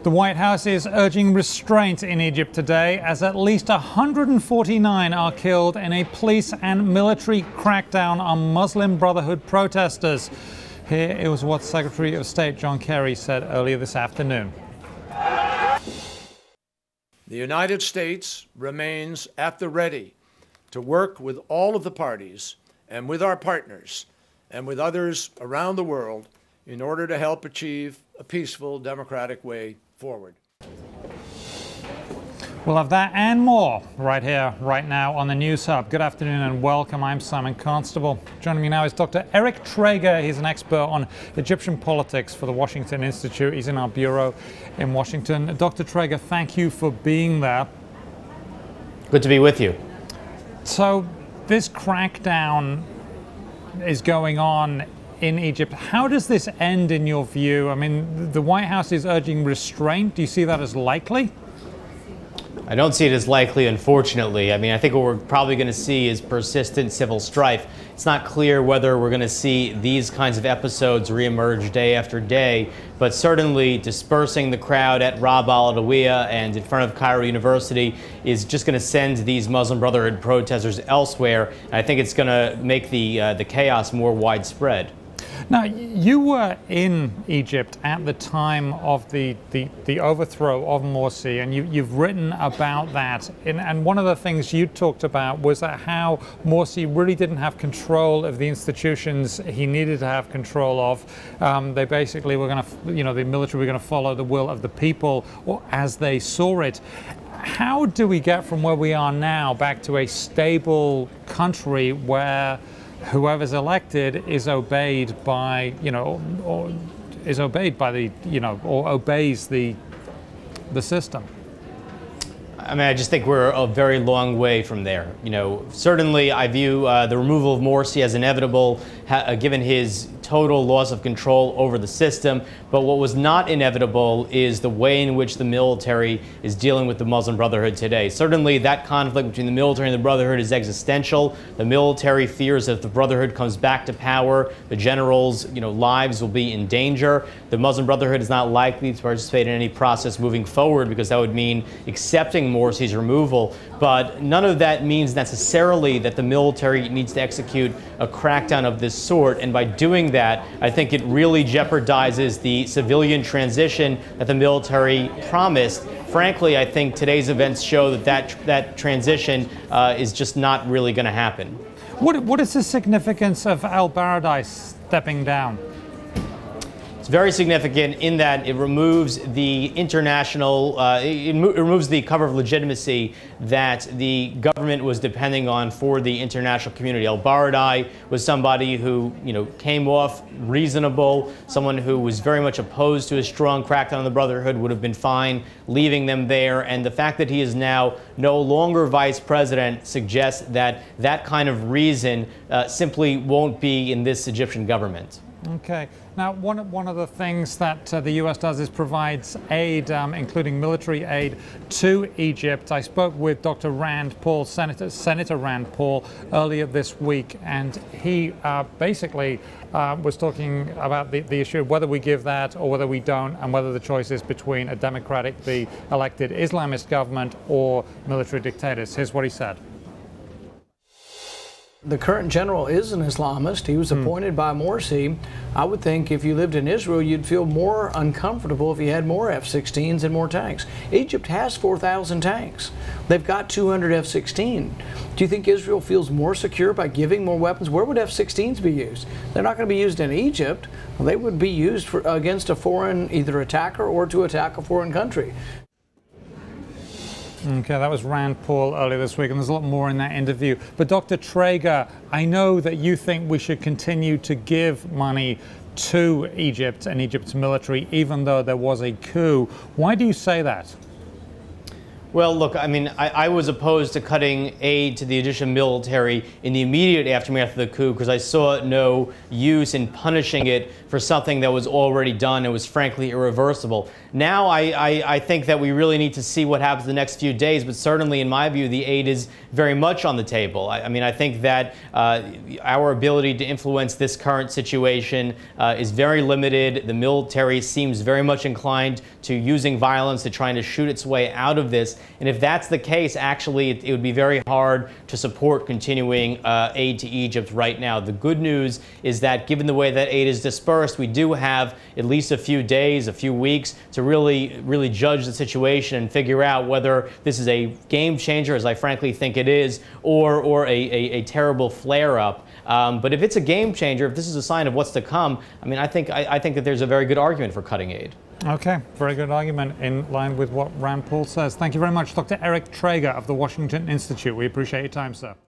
The White House is urging restraint in Egypt today as at least 149 are killed in a police and military crackdown on Muslim Brotherhood protesters. Here is what Secretary of State John Kerry said earlier this afternoon. The United States remains at the ready to work with all of the parties and with our partners and with others around the world in order to help achieve a peaceful, democratic way forward. We'll have that and more right here, right now on the News Hub. Good afternoon and welcome. I'm Simon Constable. Joining me now is Dr. Eric Trager. He's an expert on Egyptian politics for the Washington Institute. He's in our bureau in Washington. Dr. Trager, thank you for being there. Good to be with you. So this crackdown is going on in Egypt. How does this end in your view? I mean, the White House is urging restraint. Do you see that as likely? I don't see it as likely, unfortunately. I mean, I think what we're probably going to see is persistent civil strife. It's not clear whether we're going to see these kinds of episodes reemerge day after day, but certainly dispersing the crowd at Rab al-Adawiya and in front of Cairo University is just going to send these Muslim Brotherhood protesters elsewhere. And I think it's going to make the chaos more widespread. Now, you were in Egypt at the time of the overthrow of Morsi, and you've written about that. And one of the things you talked about was that how Morsi really didn't have control of the institutions he needed to have control of. They basically were going to, the military were going to follow the will of the people, or as they saw it. How do we get from where we are now back to a stable country where whoever's elected is obeyed by, or is obeyed by the, or obeys the system? I mean, I just think we're a very long way from there. Certainly I view the removal of Morsi as inevitable, given his total loss of control over the system. But what was not inevitable is the way in which the military is dealing with the Muslim Brotherhood today. Certainly that conflict between the military and the Brotherhood is existential. The military fears that if the Brotherhood comes back to power, the generals' lives will be in danger. The Muslim Brotherhood is not likely to participate in any process moving forward because that would mean accepting Morsi's removal. But none of that means necessarily that the military needs to execute a crackdown of this sort. And by doing that, I think it really jeopardizes the civilian transition that the military promised. Frankly, I think today's events show that transition is just not really going to happen. What is the significance of al-Baradei stepping down? It's very significant in that it removes the international, it removes the cover of legitimacy that the government was depending on for the international community. Al-Baradei was somebody who, came off reasonable, someone who was very much opposed to a strong crackdown on the Brotherhood, would have been fine leaving them there. And the fact that he is now no longer vice president suggests that that kind of reason simply won't be in this Egyptian government. Okay. Now, one of the things that the U.S. does is provides aid, including military aid, to Egypt. I spoke with Dr. Rand Paul, Senator Rand Paul, earlier this week, and he basically was talking about the issue of whether we give that or whether we don't, and whether the choice is between a democratically elected Islamist government or military dictators. Here's what he said. The current general is an Islamist. He was appointed by Morsi. I would think if you lived in Israel, you'd feel more uncomfortable if you had more F-16s and more tanks. Egypt has 4,000 tanks. They've got 200 F-16. Do you think Israel feels more secure by giving more weapons? Where would F-16s be used? They're not going to be used in Egypt. Well, they would be used against a foreign either attacker or to attack a foreign country. Okay, that was Rand Paul earlier this week, and there's a lot more in that interview. But Dr. Trager, I know that you think we should continue to give money to Egypt and Egypt's military, even though there was a coup. Why do you say that? Well, look, I mean, I was opposed to cutting aid to the Egyptian military in the immediate aftermath of the coup because I saw no use in punishing it for something that was already done and was frankly irreversible. Now I think that we really need to see what happens the next few days, but certainly in my view, the aid is very much on the table. I mean, I think that our ability to influence this current situation is very limited. The military seems very much inclined to using violence, to trying to shoot its way out of this. And if that's the case, actually, it would be very hard to support continuing aid to Egypt right now. The good news is that given the way that aid is dispersed, we do have at least a few days, a few weeks to really judge the situation and figure out whether this is a game changer, as I frankly think it is, or a terrible flare-up. But if it's a game changer, if this is a sign of what's to come, I mean, I think that there's a very good argument for cutting aid. Okay, very good argument in line with what Rand Paul says. Thank you very much, Dr. Eric Trager of the Washington Institute. We appreciate your time, sir.